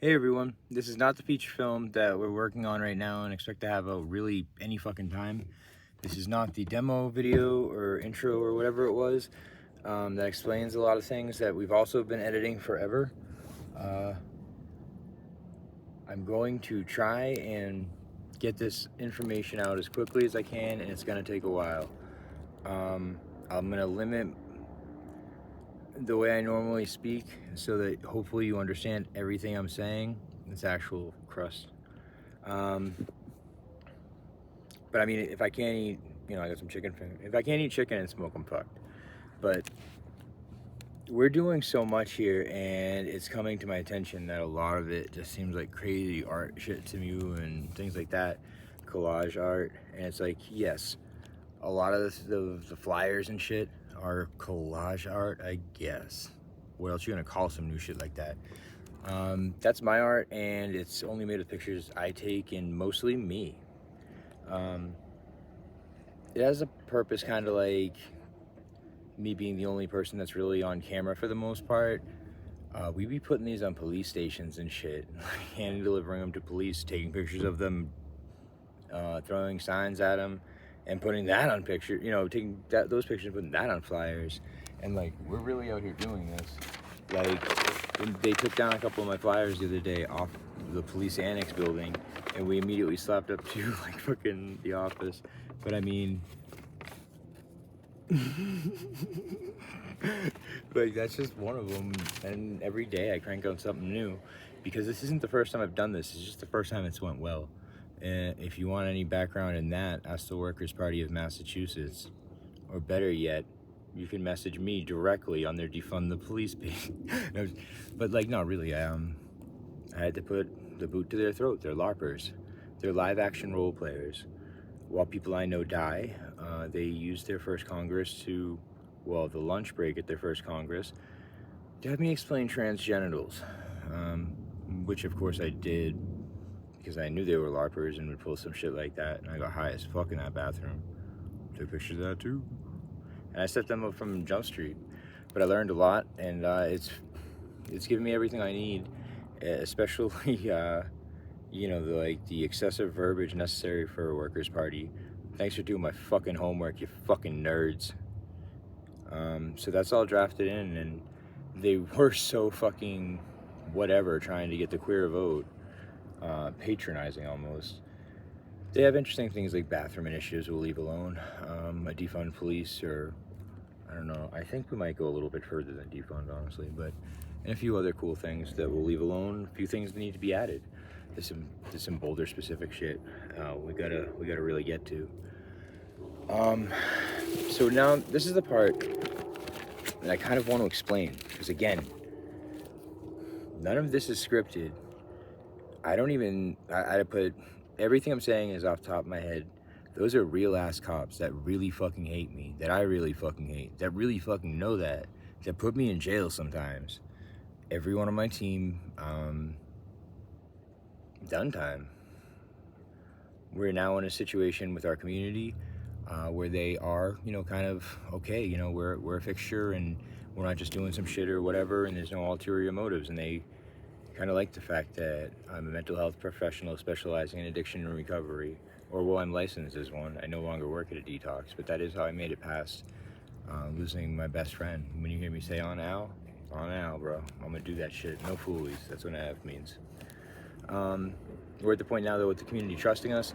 Hey everyone, this is not the feature film that we're working on right now and expect to have a really any fucking time. This is not the demo video or intro or whatever it was that explains a lot of things that we've also been editing forever. I'm going to try and get this information out as quickly as I can, and it's going to take a while. I'm going to limit the way I normally speak so that hopefully you understand everything I'm saying. It's actual crust. But I mean, if I can't eat, I got some chicken. If I can't eat chicken and smoke, I'm fucked. But we're doing so much here, and it's coming to my attention that a lot of it just seems like crazy art shit to me and things like that, collage art. And it's like, yes, a lot of the flyers and shit are collage art, I guess. What else you gonna call some new shit like that? That's my art, and it's only made of pictures I take, and mostly me. It has a purpose, kind of like me being the only person that's really on camera for the most part. We be putting these on police stations and shit, hand delivering them to police, taking pictures of them, throwing signs at them, and putting that on picture. Taking those pictures, and putting that on flyers, and like we're really out here doing this. Like they took down a couple of my flyers the other day off the police annex building, and we immediately slapped up to like fucking the office. But I mean, like that's just one of them, and every day I crank out something new because this isn't the first time I've done this. It's just the first time it's went well. And if you want any background in that, ask the Workers' Party of Massachusetts, or better yet, you can message me directly on their defund the police page. But like, no, really, I had to put the boot to their throat. They're LARPers. They're live action role players. While people I know die, they use their first Congress to, well, the lunch break at their first Congress, to have me explain transgenitals, which of course I did because I knew they were LARPers and would pull some shit like that, and I got high as fuck in that bathroom. Took pictures of that too. And I set them up from Jump Street. But I learned a lot, and it's given me everything I need, especially the excessive verbiage necessary for a workers' party. Thanks for doing my fucking homework, you fucking nerds. So that's all drafted in, and they were so fucking whatever trying to get the queer vote, patronizing almost. They have interesting things like bathroom initiatives we'll leave alone, a defund police, or I don't know, I think we might go a little bit further than defund, honestly, but and a few other cool things that we'll leave alone, a few things that need to be added. There's some Boulder specific shit we gotta really get to. So now this is the part that I kind of want to explain, because again, none of this is scripted. I put everything I'm saying is off the top of my head. Those are real ass cops that really fucking hate me, that I really fucking hate, that really fucking know that put me in jail sometimes. Everyone on my team, done time. We're now in a situation with our community where they are, kind of okay. We're a fixture, and we're not just doing some shit or whatever, and there's no ulterior motives, and they kind of like the fact that I'm a mental health professional specializing in addiction and recovery, or well, I'm licensed as one. I no longer work at a detox, but that is how I made it past losing my best friend. When you hear me say on Al, bro, I'm gonna do that shit. No foolies. That's what AF means. We're at the point now, though, with the community trusting us,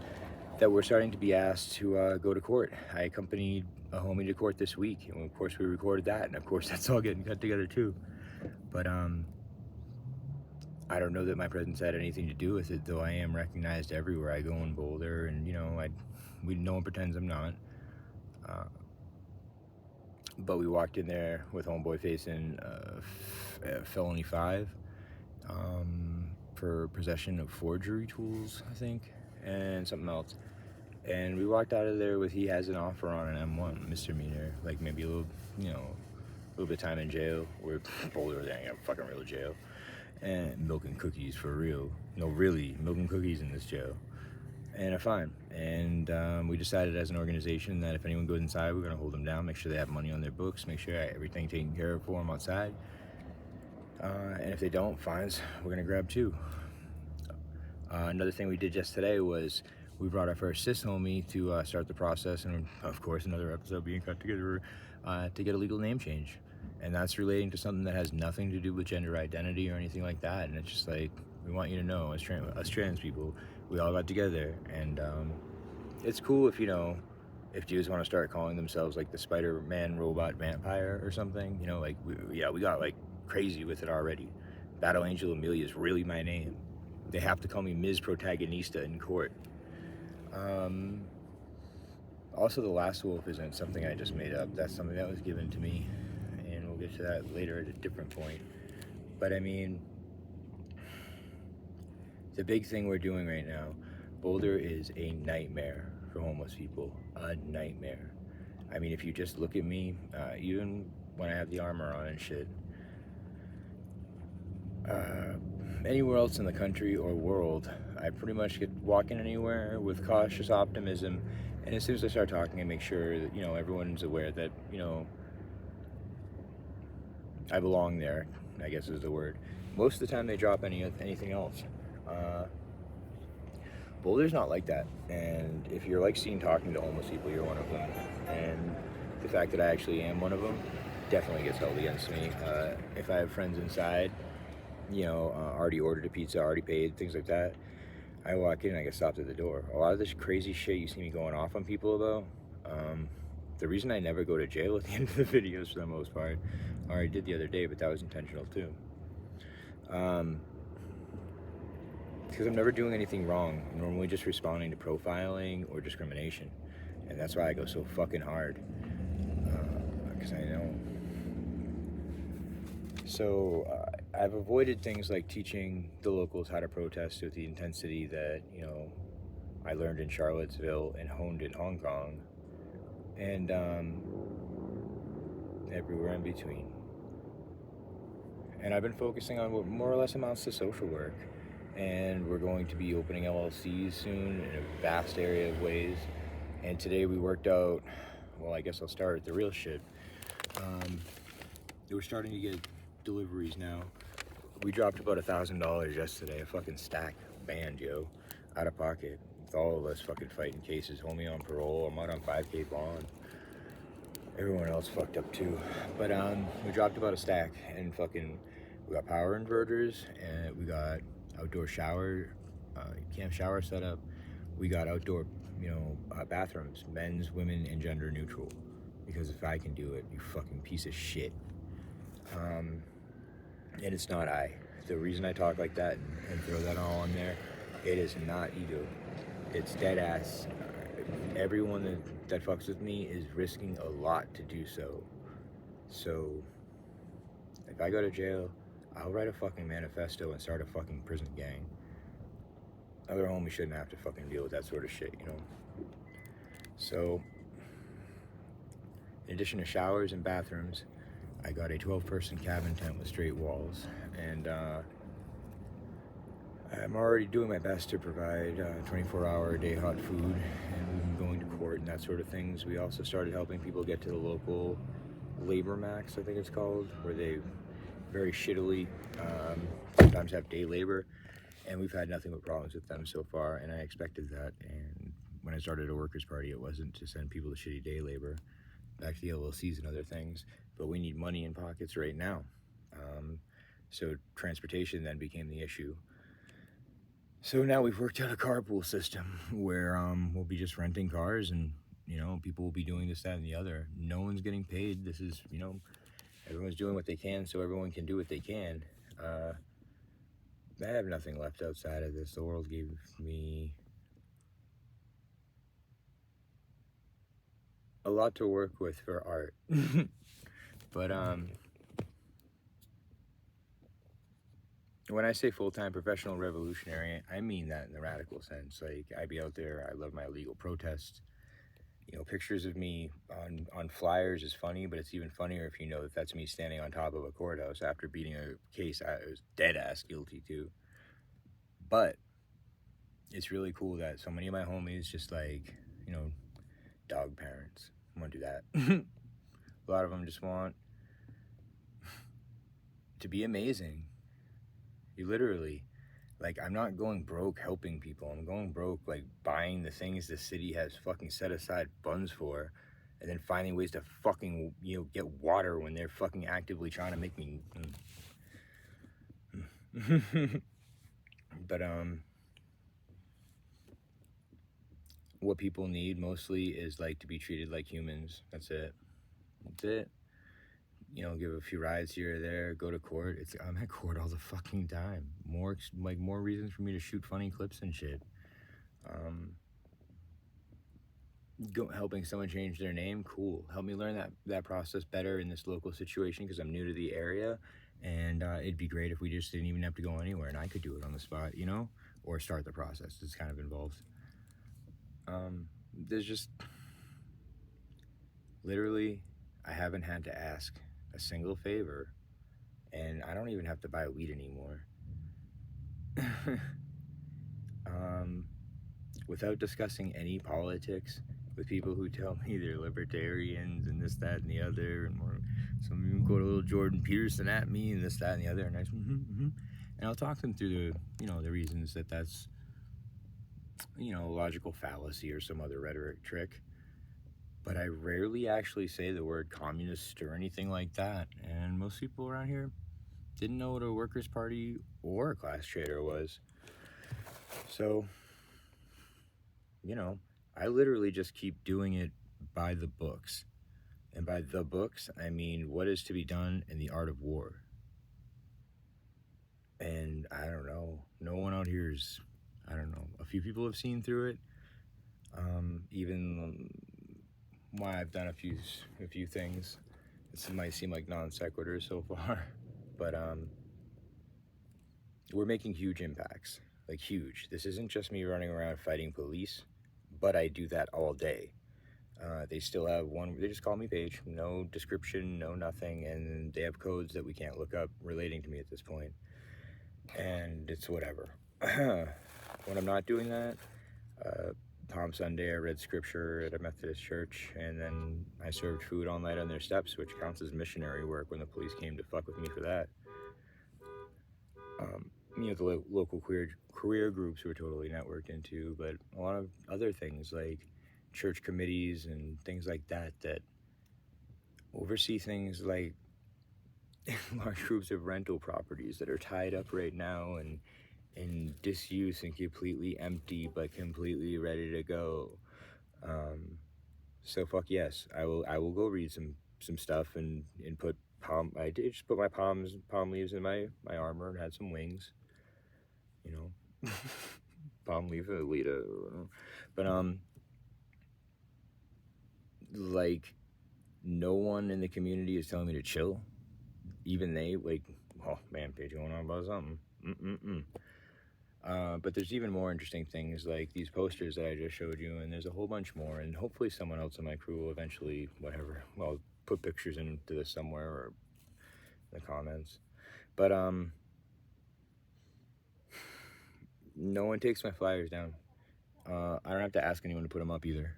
that we're starting to be asked to go to court. I accompanied a homie to court this week, and of course we recorded that, and of course that's all getting cut together too. But I don't know that my presence had anything to do with it, though I am recognized everywhere I go in Boulder, and no one pretends I'm not. But we walked in there with homeboy facing felony 5 for possession of forgery tools, I think, and something else. And we walked out of there with he has an offer on an M1 misdemeanor, like maybe a little bit of time in jail. We're Boulder, they ain't got fucking real jail. And milk and cookies for real. No, really, milk and cookies in this jail. And a fine. And we decided as an organization that if anyone goes inside, we're gonna hold them down, make sure they have money on their books, make sure everything taken care of for them outside. And if they don't, fines, we're gonna grab 2. Another thing we did just today was we brought our first cis homie to start the process, and of course another episode being cut together to get a legal name change. And that's relating to something that has nothing to do with gender identity or anything like that. And it's just like, we want you to know, as trans people, we all got together. And it's cool if, if Jews want to start calling themselves like the Spider-Man robot vampire or something, like, we got like crazy with it already. BattleAngelAmelia is really my name. They have to call me Ms. Protagonista in court. Also, the last wolf isn't something I just made up. That's something that was given to me, and we'll get to that later at a different point. But I mean, the big thing we're doing right now, Boulder is a nightmare for homeless people. A nightmare. I mean, if you just look at me, even when I have the armor on and shit, anywhere else in the country or world, I pretty much get walking anywhere with cautious optimism. And as soon as I start talking, I make sure that, everyone's aware that, I belong there, I guess is the word. Most of the time they drop anything else. Boulder's not like that. And if you're like seen talking to homeless people, you're one of them. And the fact that I actually am one of them definitely gets held against me. If I have friends inside, already ordered a pizza, already paid, things like that, I walk in and I get stopped at the door. A lot of this crazy shit you see me going off on people about, the reason I never go to jail at the end of the videos for the most part, or I did the other day, but that was intentional too. Because I'm never doing anything wrong. I'm normally just responding to profiling or discrimination. And that's why I go so fucking hard. Because I know. So I've avoided things like teaching the locals how to protest with the intensity that, I learned in Charlottesville and honed in Hong Kong. And everywhere in between. And I've been focusing on what more or less amounts to social work. And we're going to be opening LLCs soon in a vast area of ways. And today we worked out, well, I guess I'll start with the real shit. We're starting to get deliveries now. We dropped about $1,000 yesterday, a fucking stack band, yo, out of pocket. With all of us fucking fighting cases, homie on parole, I'm out on 5K bond. Everyone else fucked up too. But we dropped about a stack, and we got power inverters, and we got outdoor shower, camp shower setup. We got outdoor, bathrooms, men's, women, and gender neutral. Because if I can do it, you fucking piece of shit. And it's not I. The reason I talk like that and throw that all on there, it is not ego. It's dead ass. Everyone that fucks with me is risking a lot to do so. So, if I go to jail, I'll write a fucking manifesto and start a fucking prison gang. Other homies shouldn't have to fucking deal with that sort of shit, So, in addition to showers and bathrooms, I got a 12-person cabin tent with straight walls. And I'm already doing my best to provide 24-hour-a-day hot food, and we've been going to court and that sort of things. We also started helping people get to the local labor max, I think it's called, where they very shittily sometimes have day labor, and we've had nothing but problems with them so far, and I expected that. And when I started a workers' party, it wasn't to send people to shitty day labor, back to the LLCs and other things, but we need money in pockets right now. So transportation then became the issue. So now we've worked out a carpool system where we'll be just renting cars, and people will be doing this, that, and the other. No one's getting paid. This is, everyone's doing what they can so everyone can do what they can. I have nothing left outside of this. The world gave me a lot to work with for art. But when I say full-time professional revolutionary, I mean that in the radical sense. Like, I be out there, I love my legal protests. Pictures of me on flyers is funny, but it's even funnier if you know that that's me standing on top of a courthouse after beating a case I was dead-ass guilty to. But it's really cool that so many of my homies just like, dog parents want to do that. A lot of them just want to be amazing. You literally, like, I'm not going broke helping people. I'm going broke, like, buying the things the city has fucking set aside funds for, and then finding ways to fucking, you know, get water when they're fucking actively trying to make me. But, what people need mostly is, like, to be treated like humans. That's it. That's it. You know, give a few rides here or there, go to court. I'm at court all the fucking time. More reasons for me to shoot funny clips and shit. Helping someone change their name, cool. Help me learn that process better in this local situation because I'm new to the area, and it'd be great if we just didn't even have to go anywhere and I could do it on the spot, you know, or start the process. It's kind of involved. There's just literally, I haven't had to ask a single favor, and I don't even have to buy weed anymore. Without discussing any politics with people who tell me they're libertarians and this, that, and the other, and some of them quote a little Jordan Peterson at me and this, that, and the other, and and I'll talk them through the, you know, the reasons that's, you know, a logical fallacy or some other rhetoric trick. But I rarely actually say the word communist or anything like that, and most people around here didn't know what a Workers' Party or a class trader was. So, you know, I literally just keep doing it by the books. And by the books, I mean what is to be done in the art of war. And I don't know, no one out here is, I don't know, a few people have seen through it. Even why I've done a few things. This might seem like non sequiturs so far, but we're making huge impacts, like huge. This isn't just me running around fighting police, but I do that all day. They still have they just call me Paige, no description, no nothing, and they have codes that we can't look up relating to me at this point. And it's whatever. When I'm not doing that, Palm Sunday I read scripture at a Methodist church, and then I served food all night on their steps, which counts as missionary work when the police came to fuck with me for that. You know, the local career groups were totally networked into, but a lot of other things like church committees and things like that oversee things like large groups of rental properties that are tied up right now and in disuse and completely empty but completely ready to go. So fuck yes, I will go read some stuff and put I did just put my palm leaves in my armor and had some wings, you know. Palm leaf Alita, but like, no one in the community is telling me to chill. Even they, like, oh man, Paige going on about something. But there's even more interesting things like these posters that I just showed you, and there's a whole bunch more, and hopefully someone else in my crew will eventually, whatever, well, put pictures into this somewhere or in the comments. But no one takes my flyers down. I don't have to ask anyone to put them up either.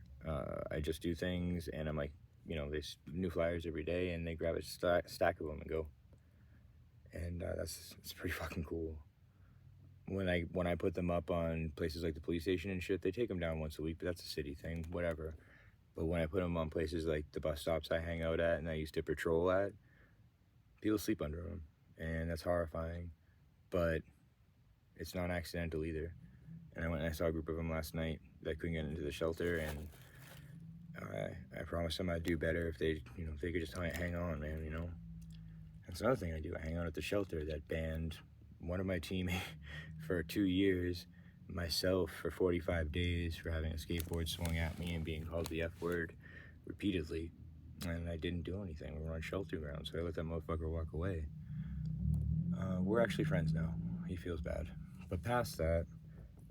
I just do things, and I'm like, you know, there's new flyers every day, and they grab a stack of them and go. And it's pretty fucking cool. When I put them up on places like the police station and shit, they take them down once a week, but that's a city thing, whatever. But when I put them on places like the bus stops I hang out at and I used to patrol at, people sleep under them, and that's horrifying. But it's not accidental either. And I went and I saw a group of them last night that couldn't get into the shelter, and I promised them I'd do better if they could just hang on, man, you know. That's another thing I do. I hang out at the shelter that banned one of my teammates for 2 years, myself for 45 days for having a skateboard swung at me and being called the F word repeatedly. And I didn't do anything. We were on shelter ground, so I let that motherfucker walk away. We're actually friends now. He feels bad. But past that,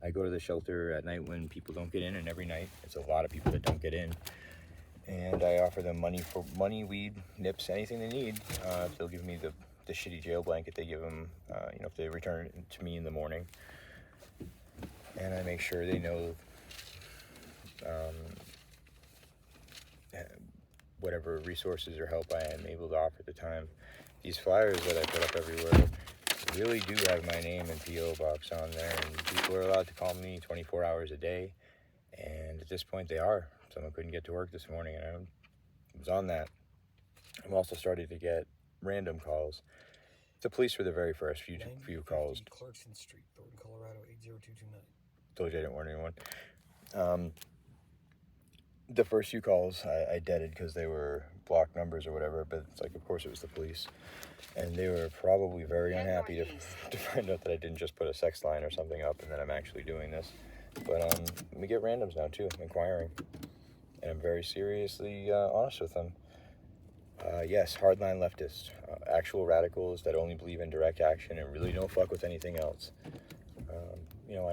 I go to the shelter at night when people don't get in, and every night it's a lot of people that don't get in. And I offer them money, weed, nips, anything they need. They'll give me the shitty jail blanket they give them, if they return it to me in the morning. And I make sure they know whatever resources or help I am able to offer at the time. these flyers that I put up everywhere really do have my name and P.O. box on there, and people are allowed to call me 24 hours a day, and at this point they are. Someone couldn't get to work this morning, and I was on that. I'm also starting to get random calls. The police were the very first few calls. Clarkson Street, Thornton, Colorado 80229. Told you I didn't warn anyone. The first few calls I deaded because they were blocked numbers or whatever, but it's like, of course it was the police. And they were probably very unhappy to find out that I didn't just put a sex line or something up and that I'm actually doing this. But we get randoms now too, inquiring. And I'm very seriously honest with them. Yes, hardline leftists, actual radicals that only believe in direct action and really don't fuck with anything else. I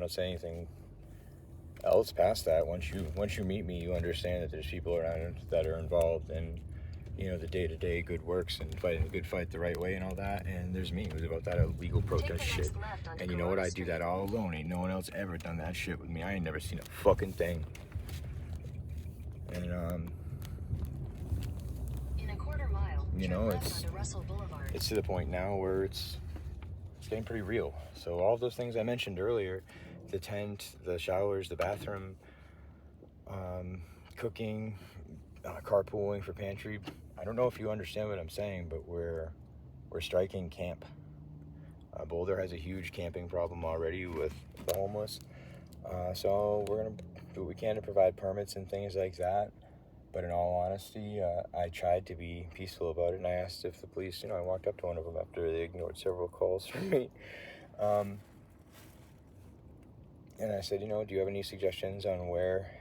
don't say anything else past that. Once you meet me, you understand that there's people around that are involved in, the day-to-day good works and fighting the good fight the right way and all that. And there's me who's about that illegal protest shit. And you know what? I do that all alone. Ain't no one else ever done that shit with me. I ain't never seen a fucking thing. And in a quarter mile, it's to the point now where it's getting pretty real. So all those things I mentioned earlier, the tent, the showers, the bathroom, cooking, carpooling for pantry. I don't know if you understand what I'm saying, but we're striking camp. Boulder has a huge camping problem already with the homeless. So we're going to do what we can to provide permits and things like that. But in all honesty, I tried to be peaceful about it, and I asked if the police, I walked up to one of them after they ignored several calls from me. And I said, do you have any suggestions on where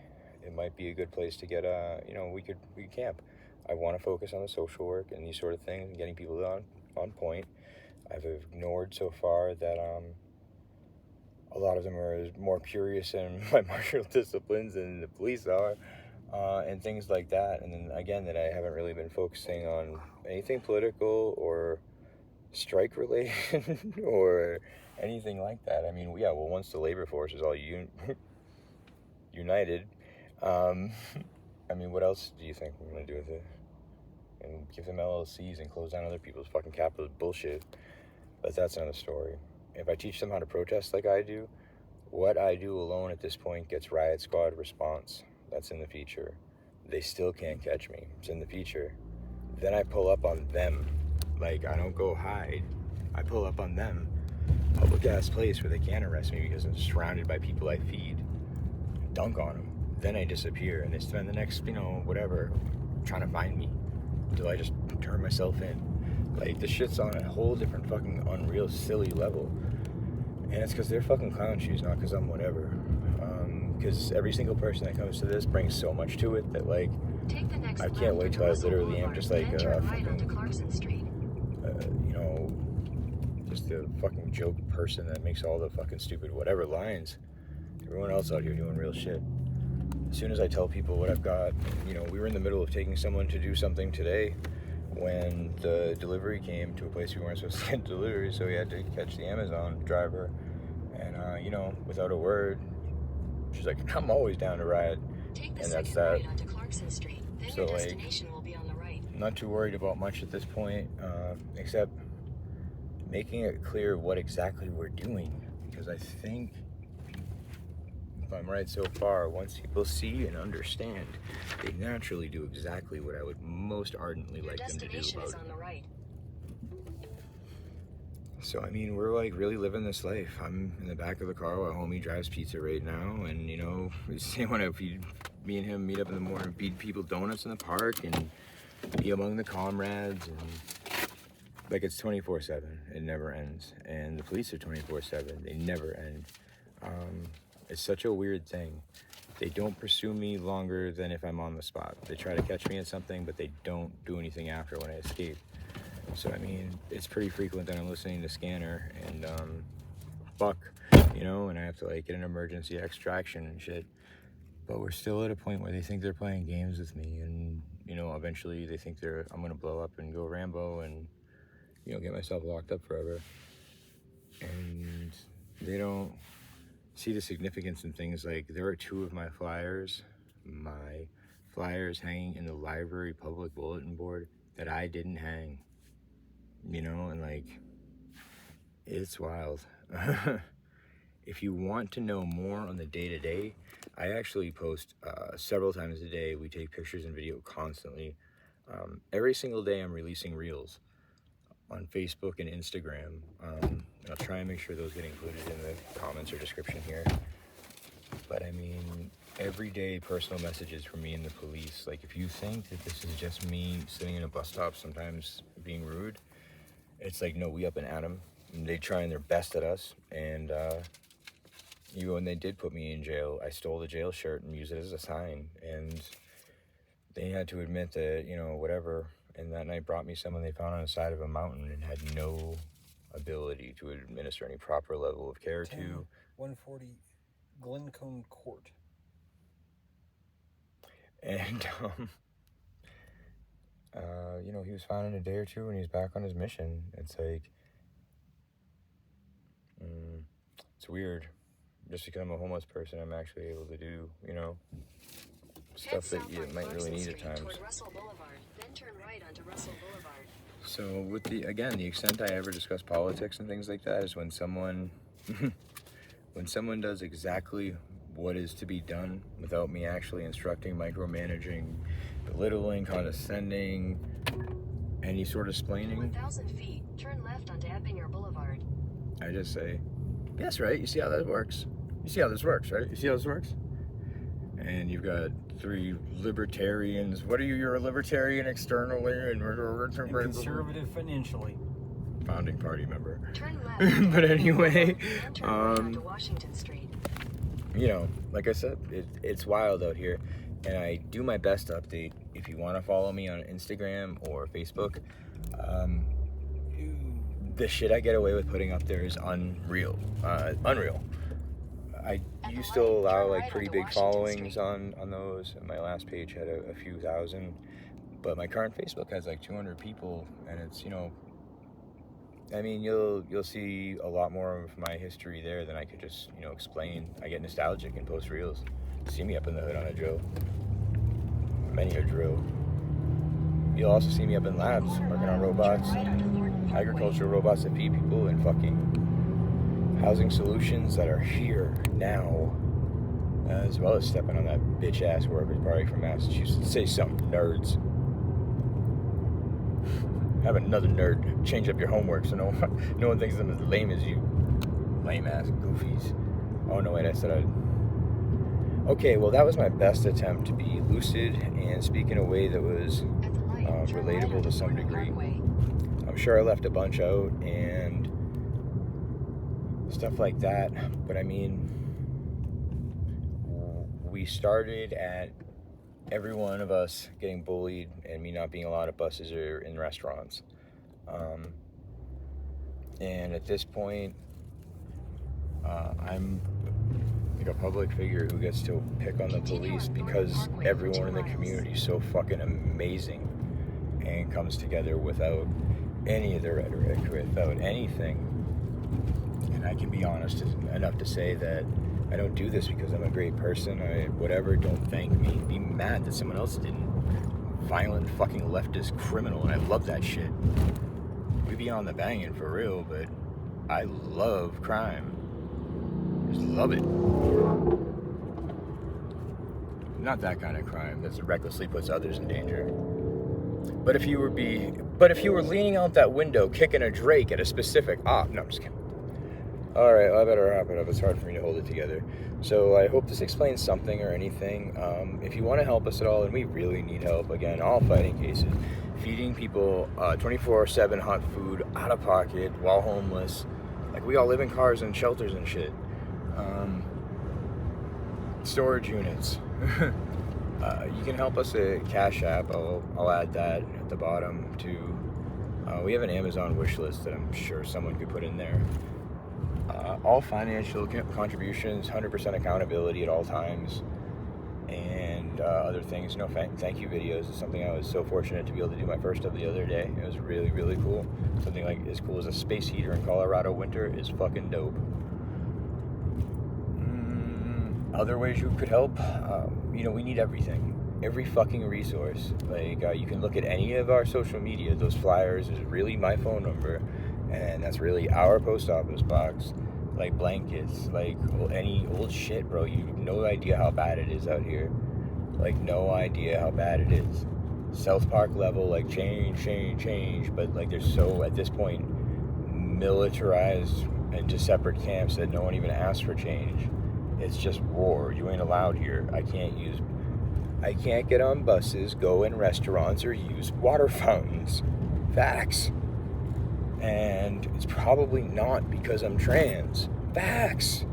it might be a good place to get, we could camp. I want to focus on the social work and these sort of things and getting people on point. I've ignored so far that a lot of them are more curious in my martial disciplines than the police are, and things like that. And then again, that I haven't really been focusing on anything political or strike related or anything like that. I mean, once the labor force is all united, what else do you think I'm going to do with it? And give them LLCs and close down other people's fucking capitalist bullshit. But that's another story. If I teach them how to protest like I do, what I do alone at this point gets riot squad response. That's in the feature. They still can't catch me. It's in the feature. Then I pull up on them. Like, I don't go hide. I pull up on them. Public ass place where they can't arrest me because I'm surrounded by people I feed. Dunk on them. Then I disappear and they spend the next, whatever, trying to find me until I just turn myself in. Like, this shit's on a whole different fucking unreal, silly level. And it's because they're fucking clown shoes, not because I'm whatever. Because every single person that comes to this brings so much to it that, like, I can't wait till I literally am just like just a fucking joke person that makes all the fucking stupid whatever lines. Everyone else out here doing real shit. As soon as I tell people what I've got, we were in the middle of taking someone to do something today when the delivery came to a place we weren't supposed to get delivery, so we had to catch the Amazon driver. And, without a word, she's like, I'm always down to riot. And that's that. Right onto Clarkson Street. Then so, your destination will be on the right. I'm not too worried about much at this point, except making it clear what exactly we're doing. Because I think, if I'm right so far, once people see and understand, they naturally do exactly what I would most ardently like them to do about it. On the right. So, we're like really living this life. I'm in the back of the car while homie drives pizza right now. And, me and him meet up in the morning, feed people donuts in the park and be among the comrades. And like, it's 24/7. It never ends. And the police are 24/7. They never end. It's such a weird thing. They don't pursue me longer than if I'm on the spot. They try to catch me at something, but they don't do anything after when I escape. So, it's pretty frequent that I'm listening to Scanner and, and I have to, like, get an emergency extraction and shit. But we're still at a point where they think they're playing games with me, and, eventually they think I'm going to blow up and go Rambo and, get myself locked up forever. And they don't see the significance in things like, there are 2 of my flyers hanging in the library public bulletin board that I didn't hang. you know, and like, it's wild. If you want to know more on the day-to-day, I actually post several times a day. We take pictures and video constantly. Every single day I'm releasing reels on Facebook and Instagram. I'll try and make sure those get included in the comments or description here. But I mean, everyday personal messages from me and the police. Like, if you think that this is just me sitting in a bus stop sometimes being rude, it's like, no, we up and at them. And they trying their best at us. And even when they did put me in jail, I stole the jail shirt and used it as a sign. And they had to admit that, you know, whatever. And that night brought me someone they found on the side of a mountain and had no ability to administer any proper level of care to. 140 Glencone Court. And, you know, he was found in a day or two and he's back on his mission. It's like, it's weird. Just because I'm a homeless person, I'm actually able to do, you know, stuff that you might really need at times. Russell Boulevard, then turn right onto Russell Boulevard. So with the extent I ever discuss politics and things like that is when someone does exactly what is to be done without me actually instructing, micromanaging, belittling, condescending, any sort of splaining. 1,000 feet, turn left onto Eppingham Boulevard. I just say, yes, right? You see how that works? You see how this works, right? You see how this works? And you've got 3 libertarians. What are you? You're a libertarian externally and Conservative financially. Founding party member. Turn left. But anyway, then turn right onto Washington Street. you know, like I said, it's wild out here. And I do my best to update. If you want to follow me on Instagram or Facebook, the shit I get away with putting up there is unreal. Unreal. I used to allow like pretty big followings on those. My last page had a few thousand, but my current Facebook has like 200 people, and it's, you know, I mean, you'll see a lot more of my history there than I could just, you know, explain. I get nostalgic and post reels. See me up in the hood on a drill. Many a drill. You'll also see me up in labs working on robots, agricultural robots that feed people, and fucking housing solutions that are here now, as well as stepping on that bitch ass workers party from Massachusetts. Say something, nerds. Have another nerd change up your homework so no one thinks I'm as lame as you. Lame ass goofies. Oh no, wait, I said I'd. Okay, well, that was my best attempt to be lucid and speak in a way that was relatable to some degree. I'm sure I left a bunch out and stuff like that, but I mean, we started at every one of us getting bullied and me not being allowed at buses or in restaurants. And at this point, I'm like a public figure who gets to pick on the police because everyone in the community is so fucking amazing and comes together without any of the rhetoric, without anything. And I can be honest enough to say that I don't do this because I'm a great person. Don't thank me. Be mad that someone else didn't. Violent fucking leftist criminal, and I love that shit. We be on the banging for real, but I love crime. Just love it. Not that kind of crime that recklessly puts others in danger. But if you were leaning out that window kicking a Drake at a specific no, I'm just kidding. Alright, well, I better wrap it up. It's hard for me to hold it together. So I hope this explains something or anything. If you want to help us at all, and we really need help, again, all fighting cases, feeding people 24/7 hot food out of pocket while homeless. Like, we all live in cars and shelters and shit. Storage units. You can help us at Cash App. I'll add that at the bottom too. We have an Amazon wish list that I'm sure someone could put in there. All financial contributions, 100% accountability at all times, and other things. You know, thank you videos is something I was so fortunate to be able to do my first of the other day. It was really, really cool. Something like as cool as a space heater in Colorado winter is fucking dope. Other ways you could help, you know, we need everything. every fucking resource. Like, you can look at any of our social media. Those flyers is really my phone number, and that's really our post office box. Like, blankets, like, any old shit, bro. You have no idea how bad it is out here. Like, no idea how bad it is. South Park level, like, change, but, like, they're so, at this point, militarized into separate camps that no one even asked for change. It's just war. You ain't allowed here. I can't get on buses, go in restaurants, or use water fountains. Facts. And it's probably not because I'm trans. Facts.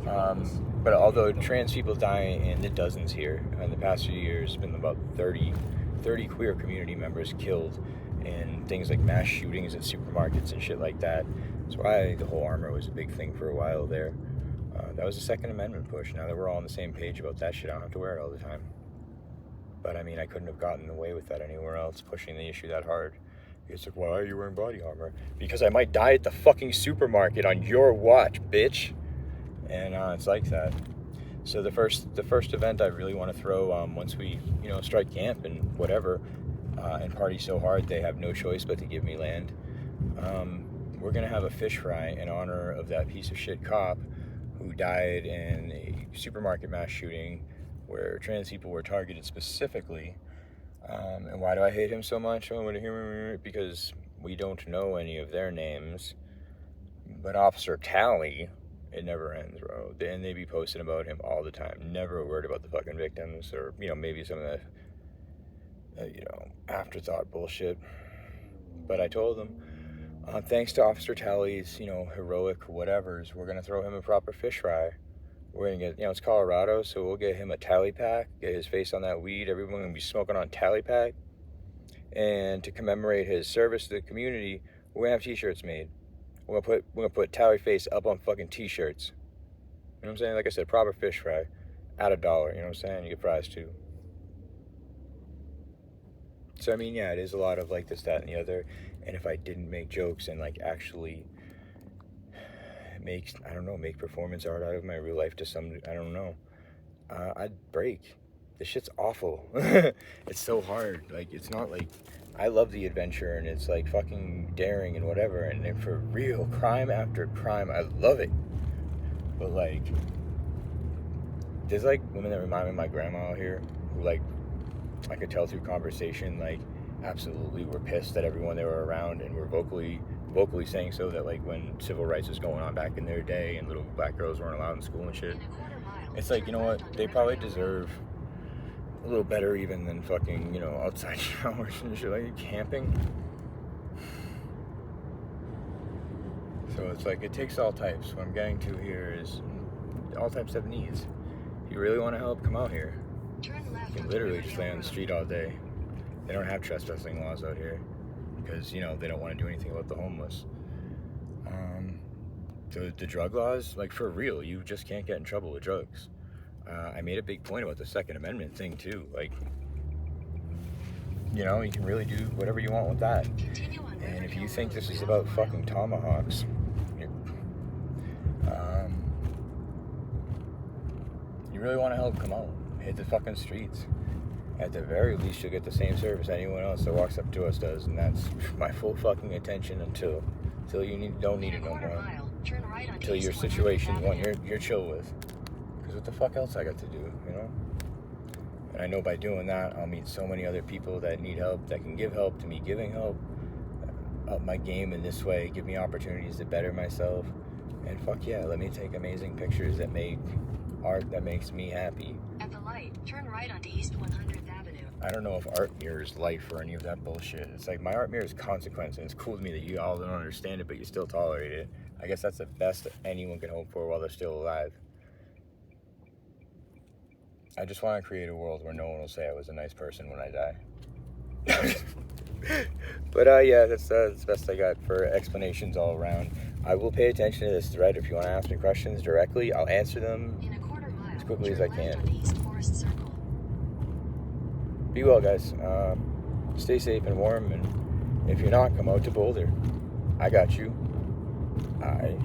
But although trans people die in the dozens here, in the past few years, there's been about 30 queer community members killed in things like mass shootings at supermarkets and shit like that. That's why the whole armor was a big thing for a while there. That was a Second Amendment push. Now that we're all on the same page about that shit, I don't have to wear it all the time. But I mean, I couldn't have gotten away with that anywhere else, pushing the issue that hard. It's like, why are you wearing body armor? Because I might die at the fucking supermarket on your watch, bitch. And it's like that. So the first event I really want to throw, once we, strike camp and whatever, and party so hard they have no choice but to give me land, we're going to have a fish fry in honor of that piece of shit cop who died in a supermarket mass shooting where trans people were targeted specifically. And why do I hate him so much? Because we don't know any of their names. But Officer Tally, it never ends, bro. And they be posting about him all the time. Never a word about the fucking victims, or, maybe some of the, afterthought bullshit. But I told them, thanks to Officer Tally's, heroic whatevers, we're going to throw him a proper fish fry. We're going to get, it's Colorado, so we'll get him a tally pack, get his face on that weed. Everyone going to be smoking on tally pack. And to commemorate his service to the community, we're going to have t-shirts made. We're going to put tally face up on fucking t-shirts. You know what I'm saying? Like I said, proper fish fry at $1. You know what I'm saying? You get fries too. So, I mean, yeah, it is a lot of like this, that, and the other. And if I didn't make jokes and like actually make performance art out of my real life to some, I don't know, I'd break. This shit's awful. It's so hard. Like, it's not like, I love the adventure and it's like fucking daring and whatever, and then for real, crime after crime, I love it. But like, there's like women that remind me of my grandma out here who, like, I could tell through conversation, like, absolutely were pissed at everyone they were around and were vocally saying so, that like when civil rights was going on back in their day and little black girls weren't allowed in school and shit. It's like, you know what, they probably deserve a little better even than fucking, outside showers and shit, like camping. So it's like, it takes all types. What I'm getting to here is all types have needs. If you really want to help, come out here. You can literally just lay on the street all day. They don't have trespassing laws out here because, they don't want to do anything about the homeless. The drug laws, like, for real, you just can't get in trouble with drugs. I made a big point about the Second Amendment thing too. Like, you can really do whatever you want with that. And if you think this is about fucking tomahawks, you really want to help, come out. Hit the fucking streets. At the very least, you'll get the same service anyone else that walks up to us does, and that's my full fucking attention until you don't need it no more. Until your situation is one you're chill with. Because what the fuck else I got to do, And I know by doing that, I'll meet so many other people that need help, that can give help to me giving help, up my game in this way, give me opportunities to better myself, and fuck yeah, let me take amazing pictures that make art that makes me happy. At the light, turn right onto East 100th Avenue. I don't know if art mirrors life or any of that bullshit. It's like, my art mirrors consequence, and it's cool to me that you all don't understand it, but you still tolerate it. I guess that's the best that anyone can hope for while they're still alive. I just want to create a world where no one will say I was a nice person when I die. But yeah, that's the best I got for explanations all around. I will pay attention to this thread. If you want to ask me questions directly, I'll answer them as quickly as I can. Be well, guys. Stay safe and warm, and if you're not, come out to Boulder. I got you. All right.